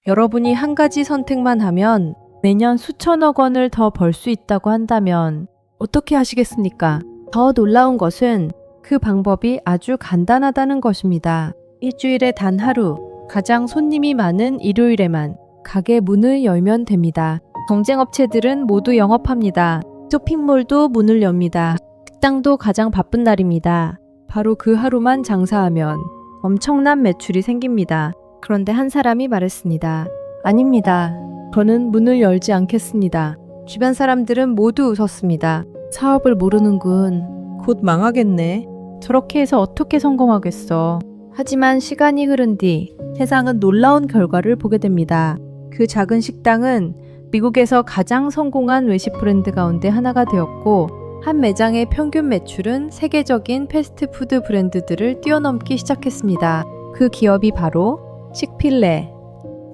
여러분이 한 가지 선택만 하면 매년 수천억 원을 더 벌 수 있다고 한다면 어떻게 하시겠습니까? 더 놀라운 것은 그 방법이 아주 간단하다는 것입니다. 일주일에 단 하루, 가장 손님이 많은 일요일에만 가게 문을 열면 됩니다. 경쟁 업체들은 모두 영업합니다. 쇼핑몰도 문을 엽니다. 식당도 가장 바쁜 날입니다. 바로 그 하루만 장사하면 엄청난 매출이 생깁니다. 그런데 한 사람이 말했습니다. 아닙니다. 저는 문을 열지 않겠습니다. 주변 사람들은 모두 웃었습니다. 사업을 모르는군. 곧 망하겠네. 저렇게 해서 어떻게 성공하겠어. 하지만 시간이 흐른 뒤 세상은 놀라운 결과를 보게 됩니다. 그 작은 식당은 미국에서 가장 성공한 외식 브랜드 가운데 하나가 되었고 한 매장의 평균 매출은 세계적인 패스트푸드 브랜드들을 뛰어넘기 시작했습니다. 그 기업이 바로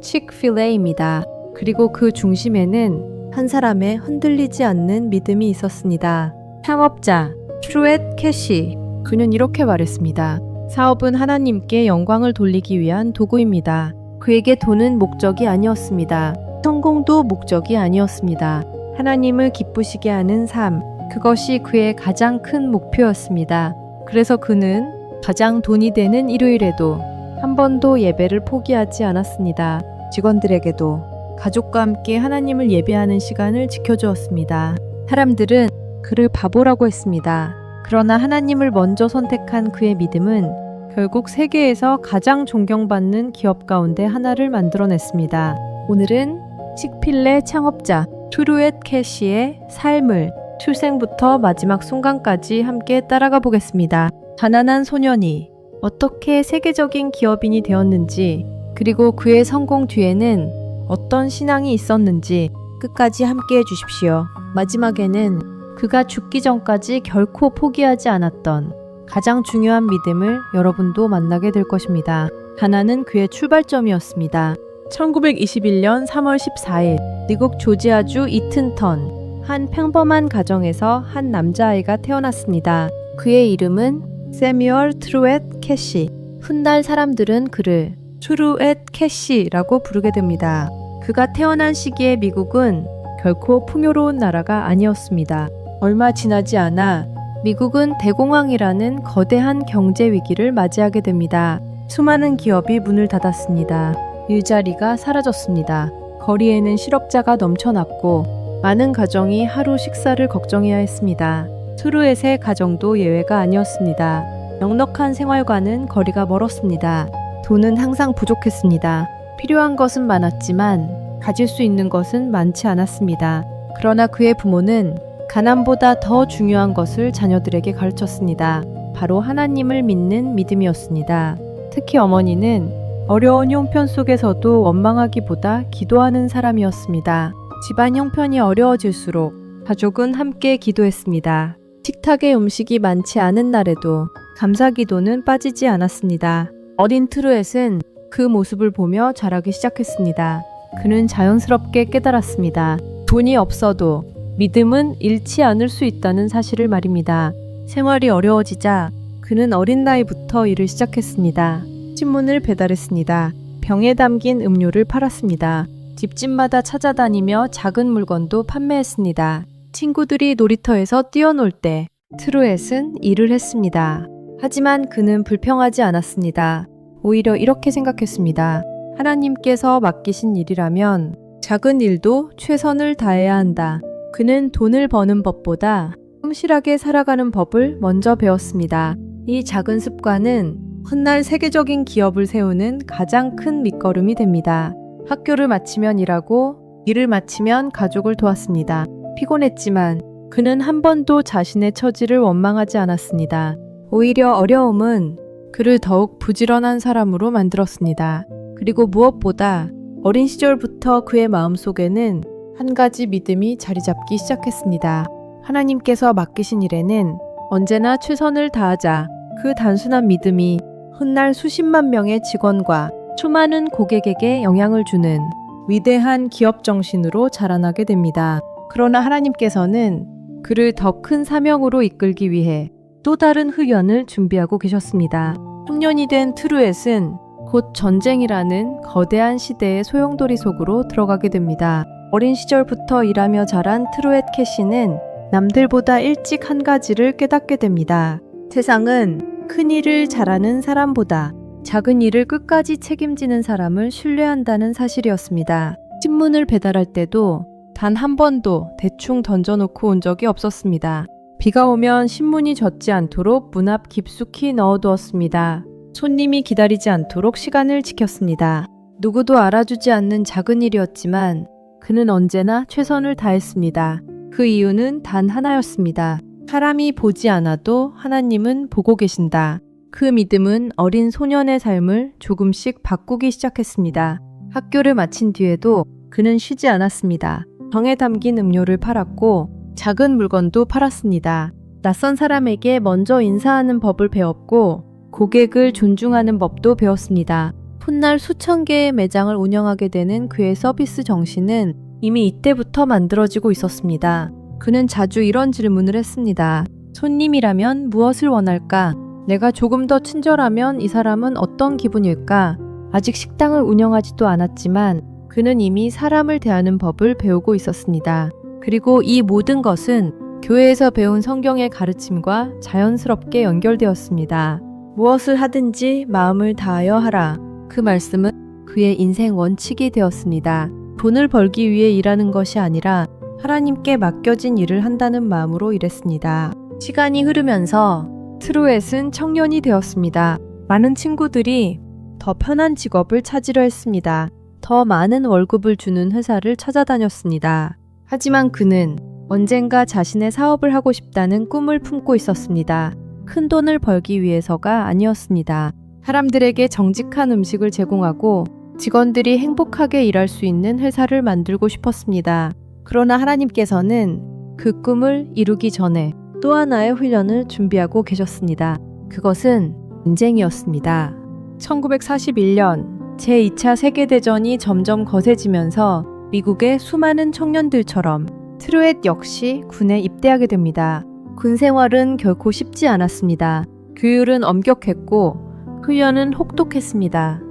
칙필레입니다. 그리고 그 중심에는 한 사람의 흔들리지 않는 믿음이 있었습니다. 창업자 트루엣 캐시. 그는 이렇게 말했습니다. 사업은 하나님께 영광을 돌리기 위한 도구입니다. 그에게 돈은 목적이 아니었습니다. 성공도 목적이 아니었습니다. 하나님을 기쁘시게 하는 삶, 그것이 그의 가장 큰 목표였습니다. 그래서 그는 가장 돈이 되는 일요일에도 한 번도 예배를 포기하지 않았습니다. 직원들에게도 가족과 함께 하나님을 예배하는 시간을 지켜주었습니다. 사람들은 그를 바보라고 했습니다. 그러나 하나님을 먼저 선택한 그의 믿음은 결국 세계에서 가장 존경받는 기업 가운데 하나를 만들어냈습니다. 오늘은 칙필레 창업자 트루엣 캐시의 삶을 출생부터 마지막 순간까지 함께 따라가 보겠습니다. 가난한 소년이 어떻게 세계적인 기업인이 되었는지, 그리고 그의 성공 뒤에는 어떤 신앙이 있었는지 끝까지 함께 해주십시오. 마지막에는 그가 죽기 전까지 결코 포기하지 않았던 가장 중요한 믿음을 여러분도 만나게 될 것입니다. 가난은 그의 출발점이었습니다. 1921년 3월 14일 미국 조지아주 이튼턴 한 평범한 가정에서 한 남자아이가 태어났습니다. 그의 이름은 세뮤얼 트루엣 캐시. 훗날 사람들은 그를 트루엣 캐시라고 부르게 됩니다. 그가 태어난 시기에 미국은 결코 풍요로운 나라가 아니었습니다. 얼마 지나지 않아 미국은 대공황이라는 거대한 경제 위기를 맞이하게 됩니다. 수많은 기업이 문을 닫았습니다. 일자리가 사라졌습니다. 거리에는 실업자가 넘쳐났고 많은 가정이 하루 식사를 걱정해야 했습니다. 트루엣의 가정도 예외가 아니었습니다. 넉넉한 생활과는 거리가 멀었습니다. 돈은 항상 부족했습니다. 필요한 것은 많았지만 가질 수 있는 것은 많지 않았습니다. 그러나 그의 부모는 가난보다 더 중요한 것을 자녀들에게 가르쳤습니다. 바로 하나님을 믿는 믿음이었습니다. 특히 어머니는 어려운 형편 속에서도 원망하기보다 기도하는 사람이었습니다. 집안 형편이 어려워질수록 가족은 함께 기도했습니다. 식탁에 음식이 많지 않은 날에도 감사 기도는 빠지지 않았습니다. 어린 트루엣은 그 모습을 보며 자라기 시작했습니다. 그는 자연스럽게 깨달았습니다. 돈이 없어도 믿음은 잃지 않을 수 있다는 사실을 말입니다. 생활이 어려워지자 그는 어린 나이부터 일을 시작했습니다. 신문을 배달했습니다. 병에 담긴 음료를 팔았습니다. 집집마다 찾아다니며 작은 물건도 판매했습니다. 친구들이 놀이터에서 뛰어놀 때 트루엣은 일을 했습니다. 하지만 그는 불평하지 않았습니다. 오히려 이렇게 생각했습니다. 하나님께서 맡기신 일이라면 작은 일도 최선을 다해야 한다. 그는 돈을 버는 법보다 성실하게 살아가는 법을 먼저 배웠습니다. 이 작은 습관은 훗날 세계적인 기업을 세우는 가장 큰 밑거름이 됩니다. 학교를 마치면 일하고 일을 마치면 가족을 도왔습니다. 피곤했지만 그는 한 번도 자신의 처지를 원망하지 않았습니다. 오히려 어려움은 그를 더욱 부지런한 사람으로 만들었습니다. 그리고 무엇보다 어린 시절부터 그의 마음속에는 한 가지 믿음이 자리 잡기 시작했습니다. 하나님께서 맡기신 일에는 언제나 최선을 다하자. 그 단순한 믿음이 훗날 수십만 명의 직원과 수많은 고객에게 영향을 주는 위대한 기업 정신으로 자라나게 됩니다. 그러나 하나님께서는 그를 더 큰 사명으로 이끌기 위해 또 다른 훈련을 준비하고 계셨습니다. 청년이 된 트루엣은 곧 전쟁이라는 거대한 시대의 소용돌이 속으로 들어가게 됩니다. 어린 시절부터 일하며 자란 트루엣 캐시는 남들보다 일찍 한 가지를 깨닫게 됩니다. 세상은 큰 일을 잘하는 사람보다 작은 일을 끝까지 책임지는 사람을 신뢰한다는 사실이었습니다. 신문을 배달할 때도 단 한 번도 대충 던져놓고 온 적이 없었습니다. 비가 오면 신문이 젖지 않도록 문 앞 깊숙이 넣어두었습니다. 손님이 기다리지 않도록 시간을 지켰습니다. 누구도 알아주지 않는 작은 일이었지만 그는 언제나 최선을 다했습니다. 그 이유는 단 하나였습니다. 사람이 보지 않아도 하나님은 보고 계신다. 그 믿음은 어린 소년의 삶을 조금씩 바꾸기 시작했습니다. 학교를 마친 뒤에도 그는 쉬지 않았습니다. 병에 담긴 음료를 팔았고 작은 물건도 팔았습니다. 낯선 사람에게 먼저 인사하는 법을 배웠고 고객을 존중하는 법도 배웠습니다. 훗날 수천 개의 매장을 운영하게 되는 그의 서비스 정신은 이미 이때부터 만들어지고 있었습니다. 그는 자주 이런 질문을 했습니다. 손님이라면 무엇을 원할까? 내가 조금 더 친절하면 이 사람은 어떤 기분일까? 아직 식당을 운영하지도 않았지만 그는 이미 사람을 대하는 법을 배우고 있었습니다. 그리고 이 모든 것은 교회에서 배운 성경의 가르침과 자연스럽게 연결되었습니다. 무엇을 하든지 마음을 다하여 하라. 그 말씀은 그의 인생 원칙이 되었습니다. 돈을 벌기 위해 일하는 것이 아니라 하나님께 맡겨진 일을 한다는 마음으로 일했습니다. 시간이 흐르면서 트루엣은 청년이 되었습니다. 많은 친구들이 더 편한 직업을 찾으려 했습니다. 더 많은 월급을 주는 회사를 찾아다녔습니다. 하지만 그는 언젠가 자신의 사업을 하고 싶다는 꿈을 품고 있었습니다. 큰 돈을 벌기 위해서가 아니었습니다. 사람들에게 정직한 음식을 제공하고 직원들이 행복하게 일할 수 있는 회사를 만들고 싶었습니다. 그러나 하나님께서는 그 꿈을 이루기 전에 또 하나의 훈련을 준비하고 계셨습니다. 그것은 전쟁이었습니다. 1941년 제2차 세계대전이 점점 거세지면서 미국의 수많은 청년들처럼 트루엣 역시 군에 입대하게 됩니다. 군 생활은 결코 쉽지 않았습니다. 규율은 엄격했고 훈련은 혹독했습니다.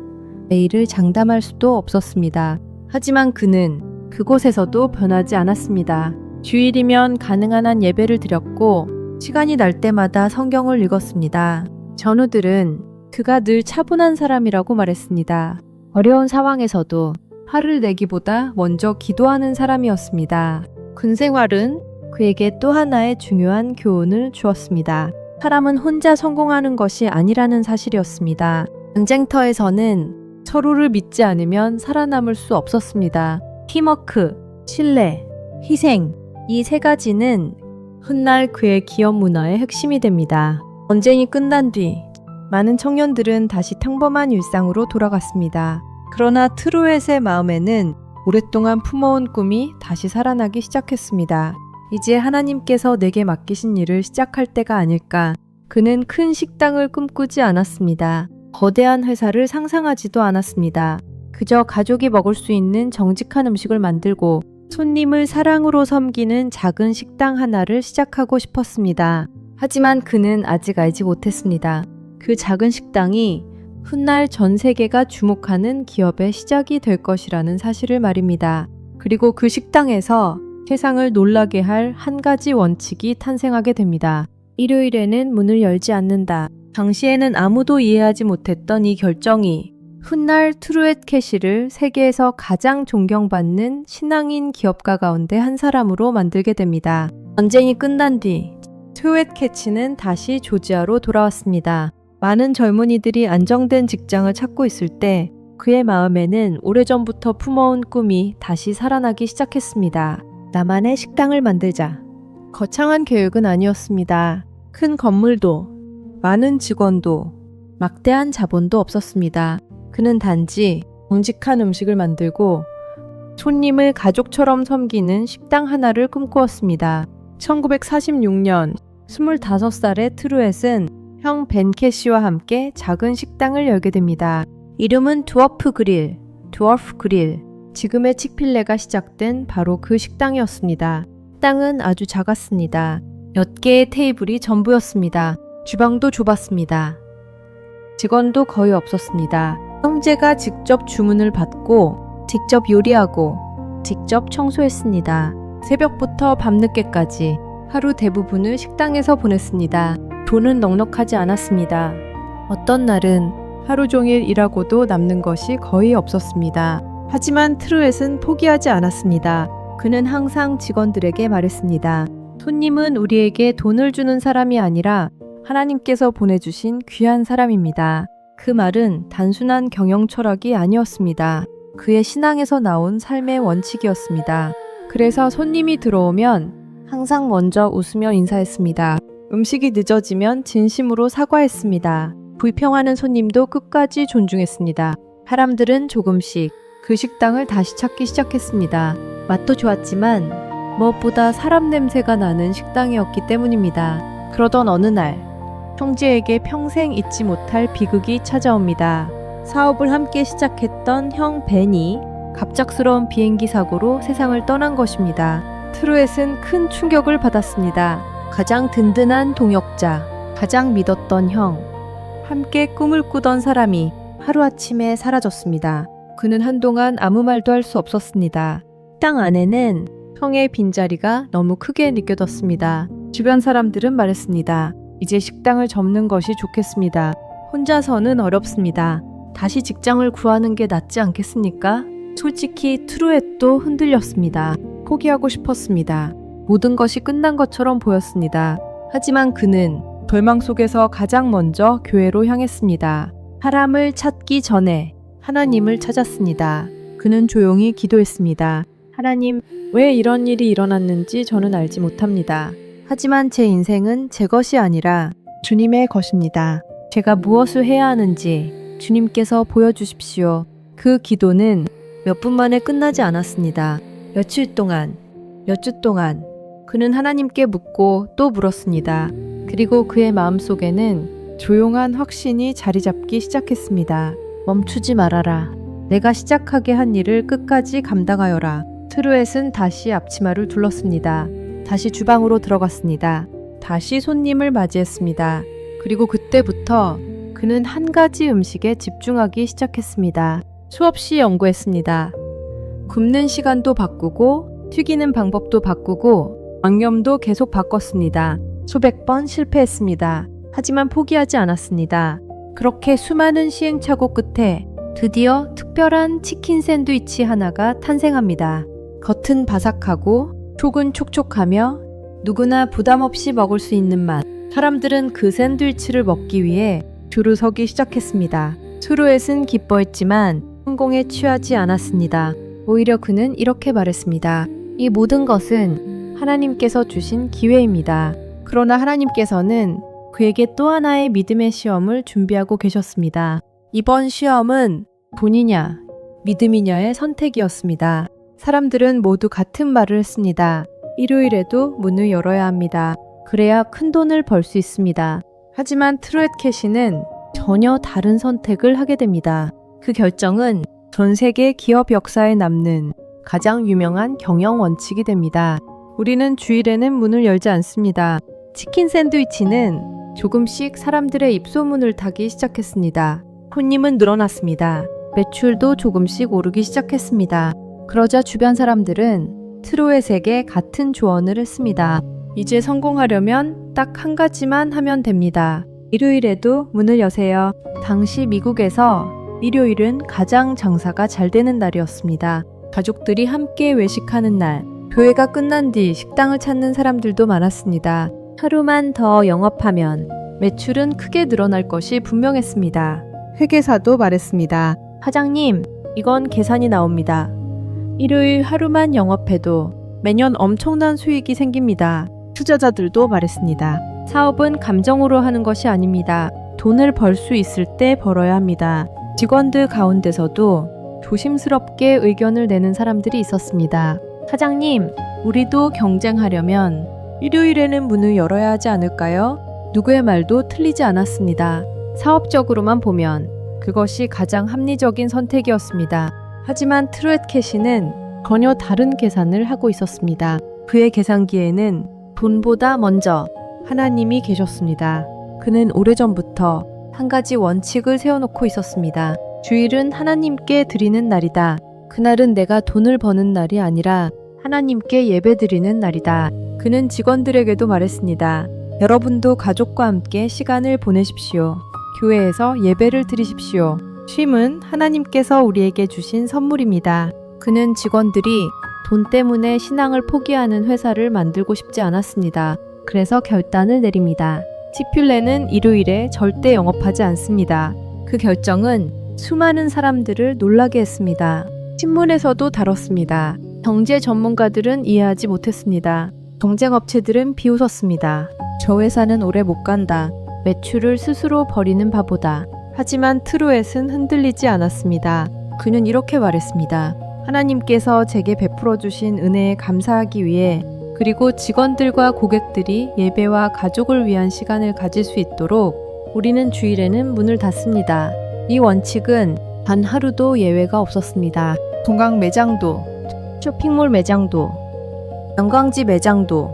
내일을 장담할 수도 없었습니다. 하지만 그는 그곳에서도 변하지 않았습니다. 주일이면 가능한 한 예배를 드렸고 시간이 날 때마다 성경을 읽었습니다. 전우들은 그가 늘 차분한 사람이라고 말했습니다. 어려운 상황에서도 화를 내기보다 먼저 기도하는 사람이었습니다. 군 생활은 그에게 또 하나의 중요한 교훈을 주었습니다. 사람은 혼자 성공하는 것이 아니라는 사실이었습니다. 전쟁터에서는 서로를 믿지 않으면 살아남을 수 없었습니다. 팀워크, 신뢰, 희생, 이 세 가지는 훗날 그의 기업 문화의 핵심이 됩니다. 전쟁이 끝난 뒤 많은 청년들은 다시 평범한 일상으로 돌아갔습니다. 그러나 트루엣의 마음에는 오랫동안 품어온 꿈이 다시 살아나기 시작했습니다. 이제 하나님께서 내게 맡기신 일을 시작할 때가 아닐까. 그는 큰 식당을 꿈꾸지 않았습니다. 거대한 회사를 상상하지도 않았습니다. 그저 가족이 먹을 수 있는 정직한 음식을 만들고 손님을 사랑으로 섬기는 작은 식당 하나를 시작하고 싶었습니다. 하지만 그는 아직 알지 못했습니다. 그 작은 식당이 훗날 전 세계가 주목하는 기업의 시작이 될 것이라는 사실을 말입니다. 그리고 그 식당에서 세상을 놀라게 할 한 가지 원칙이 탄생하게 됩니다. 일요일에는 문을 열지 않는다. 당시에는 아무도 이해하지 못했던 이 결정이 훗날 트루엣 캐시를 세계에서 가장 존경받는 신앙인 기업가 가운데 한 사람으로 만들게 됩니다. 전쟁이 끝난 뒤 트루엣 캐시는 다시 조지아로 돌아왔습니다. 많은 젊은이들이 안정된 직장을 찾고 있을 때 그의 마음에는 오래전부터 품어온 꿈이 다시 살아나기 시작했습니다. 나만의 식당을 만들자. 거창한 계획은 아니었습니다. 큰 건물도, 많은 직원도, 막대한 자본도 없었습니다. 그는 단지 정직한 음식을 만들고 손님을 가족처럼 섬기는 식당 하나를 꿈꾸었습니다. 1946년 25살의 트루엣은 형 벤 캐시와 함께 작은 식당을 열게 됩니다. 이름은 드워프 그릴. 지금의 칙필레가 시작된 바로 그 식당이었습니다. 식당은 아주 작았습니다. 몇 개의 테이블이 전부였습니다. 주방도 좁았습니다. 직원도 거의 없었습니다. 형제가 직접 주문을 받고 직접 요리하고 직접 청소했습니다. 새벽부터 밤늦게까지 하루 대부분을 식당에서 보냈습니다. 돈은 넉넉하지 않았습니다. 어떤 날은 하루 종일 일하고도 남는 것이 거의 없었습니다. 하지만 트루엣은 포기하지 않았습니다. 그는 항상 직원들에게 말했습니다. 손님은 우리에게 돈을 주는 사람이 아니라 하나님께서 보내주신 귀한 사람입니다. 그 말은 단순한 경영 철학이 아니었습니다. 그의 신앙에서 나온 삶의 원칙이었습니다. 그래서 손님이 들어오면 항상 먼저 웃으며 인사했습니다. 음식이 늦어지면 진심으로 사과했습니다. 불평하는 손님도 끝까지 존중했습니다. 사람들은 조금씩 그 식당을 다시 찾기 시작했습니다. 맛도 좋았지만 무엇보다 사람 냄새가 나는 식당이었기 때문입니다. 그러던 어느 날 형제에게 평생 잊지 못할 비극이 찾아옵니다. 사업을 함께 시작했던 형 벤이 갑작스러운 비행기 사고로 세상을 떠난 것입니다. 트루엣은 큰 충격을 받았습니다. 가장 든든한 동역자, 가장 믿었던 형, 함께 꿈을 꾸던 사람이 하루아침에 사라졌습니다. 그는 한동안 아무 말도 할 수 없었습니다. 식당 안에는 형의 빈자리가 너무 크게 느껴졌습니다. 주변 사람들은 말했습니다. 이제 식당을 접는 것이 좋겠습니다. 혼자서는 어렵습니다. 다시 직장을 구하는 게 낫지 않겠습니까? 솔직히 트루엣도 흔들렸습니다. 포기하고 싶었습니다. 모든 것이 끝난 것처럼 보였습니다. 하지만 그는 절망 속에서 가장 먼저 교회로 향했습니다. 사람을 찾기 전에 하나님을 찾았습니다. 그는 조용히 기도했습니다. 하나님, 왜 이런 일이 일어났는지 저는 알지 못합니다. 하지만 제 인생은 제 것이 아니라 주님의 것입니다. 제가 무엇을 해야 하는지 주님께서 보여주십시오. 그 기도는 몇 분 만에 끝나지 않았습니다. 며칠 동안, 몇 주 동안 그는 하나님께 묻고 또 물었습니다. 그리고 그의 마음속에는 조용한 확신이 자리 잡기 시작했습니다. 멈추지 말아라. 내가 시작하게 한 일을 끝까지 감당하여라. 트루엣은 다시 앞치마를 둘렀습니다. 다시 주방으로 들어갔습니다. 다시 손님을 맞이했습니다. 그리고 그때부터 그는 한 가지 음식에 집중하기 시작했습니다. 수없이 연구했습니다. 굽는 시간도 바꾸고 튀기는 방법도 바꾸고 양념도 계속 바꿨습니다. 수백 번 실패했습니다. 하지만 포기하지 않았습니다. 그렇게 수많은 시행착오 끝에 드디어 특별한 치킨 샌드위치 하나가 탄생합니다. 겉은 바삭하고 속은 촉촉하며 누구나 부담 없이 먹을 수 있는 맛. 사람들은 그 샌드위치를 먹기 위해 줄을 서기 시작했습니다. 트루엣은 기뻐했지만 성공에 취하지 않았습니다. 오히려 그는 이렇게 말했습니다. 이 모든 것은 하나님께서 주신 기회입니다. 그러나 하나님께서는 그에게 또 하나의 믿음의 시험을 준비하고 계셨습니다. 이번 시험은 돈이냐, 믿음이냐의 선택이었습니다. 사람들은 모두 같은 말을 했습니다. 일요일에도 문을 열어야 합니다. 그래야 큰 돈을 벌 수 있습니다. 하지만 트루엣 캐시는 전혀 다른 선택을 하게 됩니다. 그 결정은 전 세계 기업 역사에 남는 가장 유명한 경영 원칙이 됩니다. 우리는 주일에는 문을 열지 않습니다. 치킨 샌드위치는 조금씩 사람들의 입소문을 타기 시작했습니다. 손님은 늘어났습니다. 매출도 조금씩 오르기 시작했습니다. 그러자 주변 사람들은 트루엣에게 같은 조언을 했습니다. 이제 성공하려면 딱 한 가지만 하면 됩니다. 일요일에도 문을 여세요. 당시 미국에서 일요일은 가장 장사가 잘 되는 날이었습니다. 가족들이 함께 외식하는 날, 교회가 끝난 뒤 식당을 찾는 사람들도 많았습니다. 하루만 더 영업하면 매출은 크게 늘어날 것이 분명했습니다. 회계사도 말했습니다. 사장님, 이건 계산이 나옵니다. 일요일 하루만 영업해도 매년 엄청난 수익이 생깁니다. 투자자들도 말했습니다. 사업은 감정으로 하는 것이 아닙니다. 돈을 벌 수 있을 때 벌어야 합니다. 직원들 가운데서도 조심스럽게 의견을 내는 사람들이 있었습니다. 사장님, 우리도 경쟁하려면 일요일에는 문을 열어야 하지 않을까요? 누구의 말도 틀리지 않았습니다. 사업적으로만 보면 그것이 가장 합리적인 선택이었습니다. 하지만 트루엣 캐시는 전혀 다른 계산을 하고 있었습니다. 그의 계산기에는 돈보다 먼저 하나님이 계셨습니다. 그는 오래전부터 한 가지 원칙을 세워놓고 있었습니다. 주일은 하나님께 드리는 날이다. 그날은 내가 돈을 버는 날이 아니라 하나님께 예배드리는 날이다. 그는 직원들에게도 말했습니다. 여러분도 가족과 함께 시간을 보내십시오. 교회에서 예배를 드리십시오. 쉼은 하나님께서 우리에게 주신 선물입니다. 그는 직원들이 돈 때문에 신앙을 포기하는 회사를 만들고 싶지 않았습니다. 그래서 결단을 내립니다. 치필레는 일요일에 절대 영업하지 않습니다. 그 결정은 수많은 사람들을 놀라게 했습니다. 신문에서도 다뤘습니다. 경제 전문가들은 이해하지 못했습니다. 경쟁업체들은 비웃었습니다. 저 회사는 오래 못 간다. 매출을 스스로 버리는 바보다. 하지만 트루엣은 흔들리지 않았습니다. 그는 이렇게 말했습니다. 하나님께서 제게 베풀어 주신 은혜에 감사하기 위해 그리고 직원들과 고객들이 예배와 가족을 위한 시간을 가질 수 있도록 우리는 주일에는 문을 닫습니다. 이 원칙은 단 하루도 예외가 없었습니다. 동강 매장도, 쇼핑몰 매장도, 관광지 매장도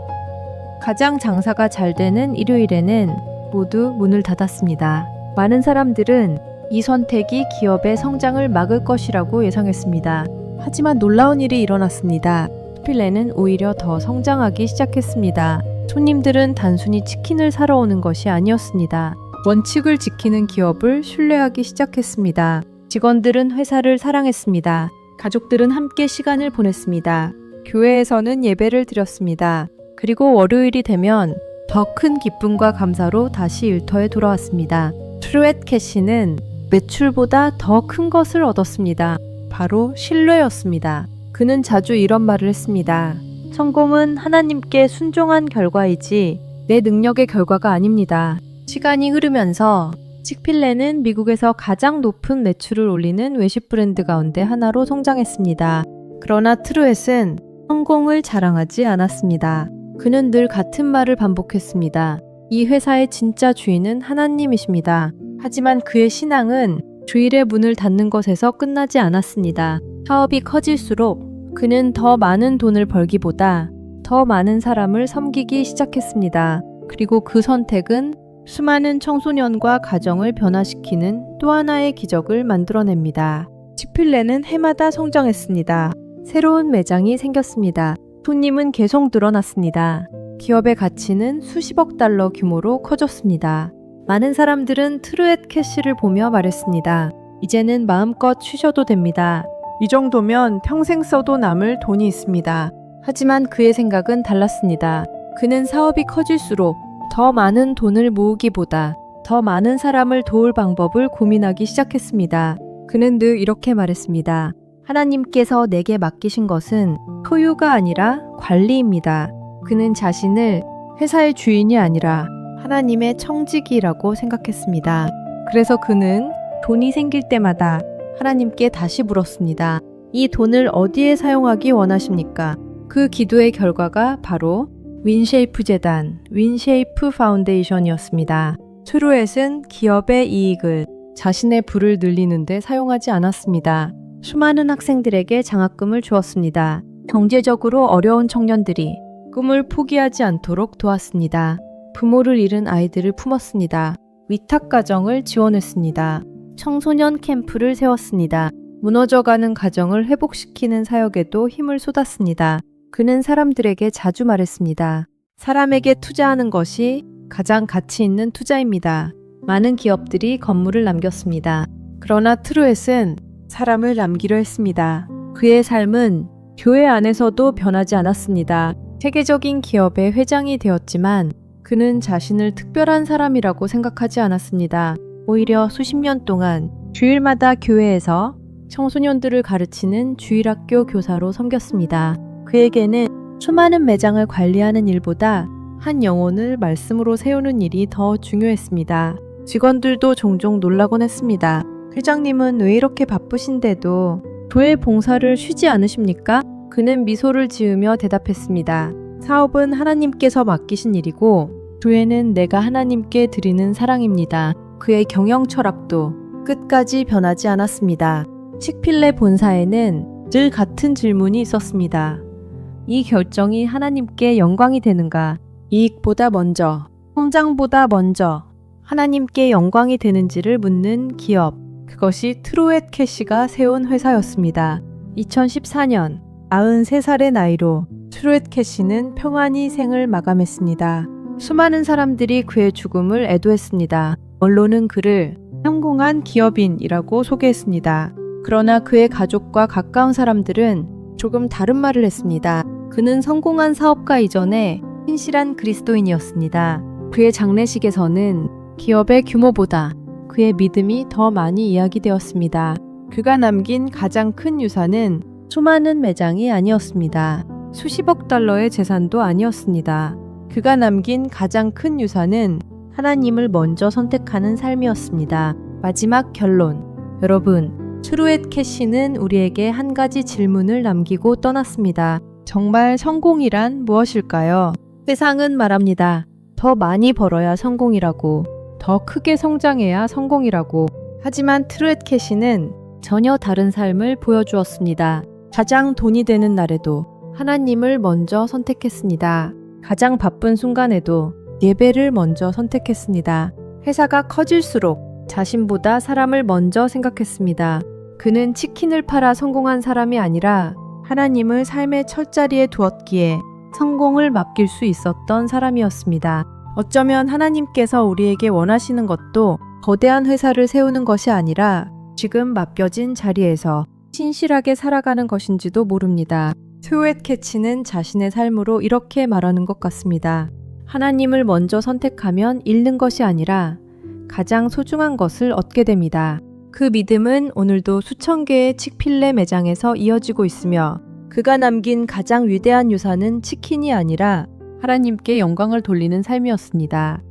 가장 장사가 잘 되는 일요일에는 모두 문을 닫았습니다. 많은 사람들은 이 선택이 기업의 성장을 막을 것이라고 예상했습니다. 하지만 놀라운 일이 일어났습니다. 치필레는 오히려 더 성장하기 시작했습니다. 손님들은 단순히 치킨을 사러 오는 것이 아니었습니다. 원칙을 지키는 기업을 신뢰하기 시작했습니다. 직원들은 회사를 사랑했습니다. 가족들은 함께 시간을 보냈습니다. 교회에서는 예배를 드렸습니다. 그리고 월요일이 되면 더 큰 기쁨과 감사로 다시 일터에 돌아왔습니다. 트루엣 캐시는 매출보다 더 큰 것을 얻었습니다. 바로 신뢰였습니다. 그는 자주 이런 말을 했습니다. 성공은 하나님께 순종한 결과이지 내 능력의 결과가 아닙니다. 시간이 흐르면서 치필레는 미국에서 가장 높은 매출을 올리는 외식 브랜드 가운데 하나로 성장했습니다. 그러나 트루엣은 성공을 자랑하지 않았습니다. 그는 늘 같은 말을 반복했습니다. 이 회사의 진짜 주인은 하나님이십니다. 하지만 그의 신앙은 주일의 문을 닫는 것에서 끝나지 않았습니다. 사업이 커질수록 그는 더 많은 돈을 벌기보다 더 많은 사람을 섬기기 시작했습니다. 그리고 그 선택은 수많은 청소년과 가정을 변화시키는 또 하나의 기적을 만들어냅니다. 치필레는 해마다 성장했습니다. 새로운 매장이 생겼습니다. 손님은 계속 늘어났습니다. 기업의 가치는 수십억 달러 규모로 커졌습니다. 많은 사람들은 트루엣 캐시를 보며 말했습니다. 이제는 마음껏 쉬셔도 됩니다. 이 정도면 평생 써도 남을 돈이 있습니다. 하지만 그의 생각은 달랐습니다. 그는 사업이 커질수록 더 많은 돈을 모으기보다 더 많은 사람을 도울 방법을 고민하기 시작했습니다. 그는 늘 이렇게 말했습니다. 하나님께서 내게 맡기신 것은 소유가 아니라 관리입니다. 그는 자신을 회사의 주인이 아니라 하나님의 청지기라고 생각했습니다. 그래서 그는 돈이 생길 때마다 하나님께 다시 물었습니다. 이 돈을 어디에 사용하기 원하십니까? 그 기도의 결과가 바로 윈쉐이프 재단, 윈쉐이프 파운데이션이었습니다. 트루엣은 기업의 이익을 자신의 부를 늘리는 데 사용하지 않았습니다. 수많은 학생들에게 장학금을 주었습니다. 경제적으로 어려운 청년들이 꿈을 포기하지 않도록 도왔습니다. 부모를 잃은 아이들을 품었습니다. 위탁가정을 지원했습니다. 청소년 캠프를 세웠습니다. 무너져가는 가정을 회복시키는 사역에도 힘을 쏟았습니다. 그는 사람들에게 자주 말했습니다. 사람에게 투자하는 것이 가장 가치 있는 투자입니다. 많은 기업들이 건물을 남겼습니다. 그러나 트루엣은 사람을 남기려 했습니다. 그의 삶은 교회 안에서도 변하지 않았습니다. 세계적인 기업의 회장이 되었지만 그는 자신을 특별한 사람이라고 생각하지 않았습니다. 오히려 수십 년 동안 주일마다 교회에서 청소년들을 가르치는 주일학교 교사로 섬겼습니다. 그에게는 수많은 매장을 관리하는 일보다 한 영혼을 말씀으로 세우는 일이 더 중요했습니다. 직원들도 종종 놀라곤 했습니다. 회장님은 왜 이렇게 바쁘신데도 교회 봉사를 쉬지 않으십니까? 그는 미소를 지으며 대답했습니다. 사업은 하나님께서 맡기신 일이고 교회는 내가 하나님께 드리는 사랑입니다. 그의 경영 철학도 끝까지 변하지 않았습니다. 치필레 본사에는 늘 같은 질문이 있었습니다. 이 결정이 하나님께 영광이 되는가? 이익보다 먼저, 성장보다 먼저 하나님께 영광이 되는지를 묻는 기업. 그것이 트루엣 캐시가 세운 회사였습니다. 2014년 93살의 나이로 트루엣 캐시는 평안히 생을 마감했습니다. 수많은 사람들이 그의 죽음을 애도했습니다. 언론은 그를 성공한 기업인이라고 소개했습니다. 그러나 그의 가족과 가까운 사람들은 조금 다른 말을 했습니다. 그는 성공한 사업가 이전에 신실한 그리스도인이었습니다. 그의 장례식에서는 기업의 규모보다 그의 믿음이 더 많이 이야기되었습니다. 그가 남긴 가장 큰 유산은 수많은 매장이 아니었습니다. 수십억 달러의 재산도 아니었습니다. 그가 남긴 가장 큰 유산은 하나님을 먼저 선택하는 삶이었습니다. 마지막 결론. 여러분, 트루엣 캐시는 우리에게 한 가지 질문을 남기고 떠났습니다. 정말 성공이란 무엇일까요? 세상은 말합니다. 더 많이 벌어야 성공이라고, 더 크게 성장해야 성공이라고. 하지만 트루엣 캐시는 전혀 다른 삶을 보여주었습니다. 가장 돈이 되는 날에도 하나님을 먼저 선택했습니다. 가장 바쁜 순간에도 예배를 먼저 선택했습니다. 회사가 커질수록 자신보다 사람을 먼저 생각했습니다. 그는 치킨을 팔아 성공한 사람이 아니라 하나님을 삶의 첫자리에 두었기에 성공을 맡길 수 있었던 사람이었습니다. 어쩌면 하나님께서 우리에게 원하시는 것도 거대한 회사를 세우는 것이 아니라 지금 맡겨진 자리에서 신실하게 살아가는 것인지도 모릅니다. 트루엣 캐시는 자신의 삶으로 이렇게 말하는 것 같습니다. 하나님을 먼저 선택하면 잃는 것이 아니라 가장 소중한 것을 얻게 됩니다. 그 믿음은 오늘도 수천 개의 칙필레 매장에서 이어지고 있으며 그가 남긴 가장 위대한 유산은 치킨이 아니라 하나님께 영광을 돌리는 삶이었습니다.